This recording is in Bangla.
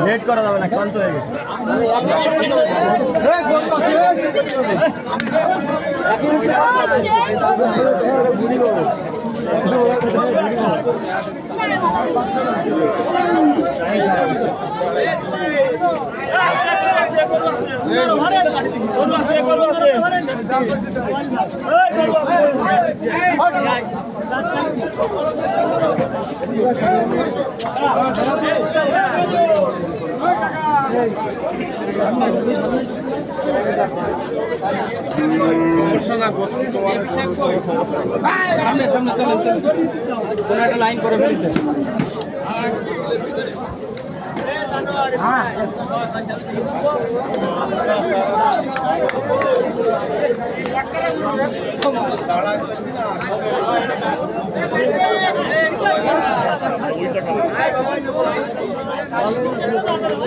লেট করা যাবে না, ক্লান্ত হয়ে গেছে। সামনে চলেন, কোন একটা লাইন করে ফেলছে।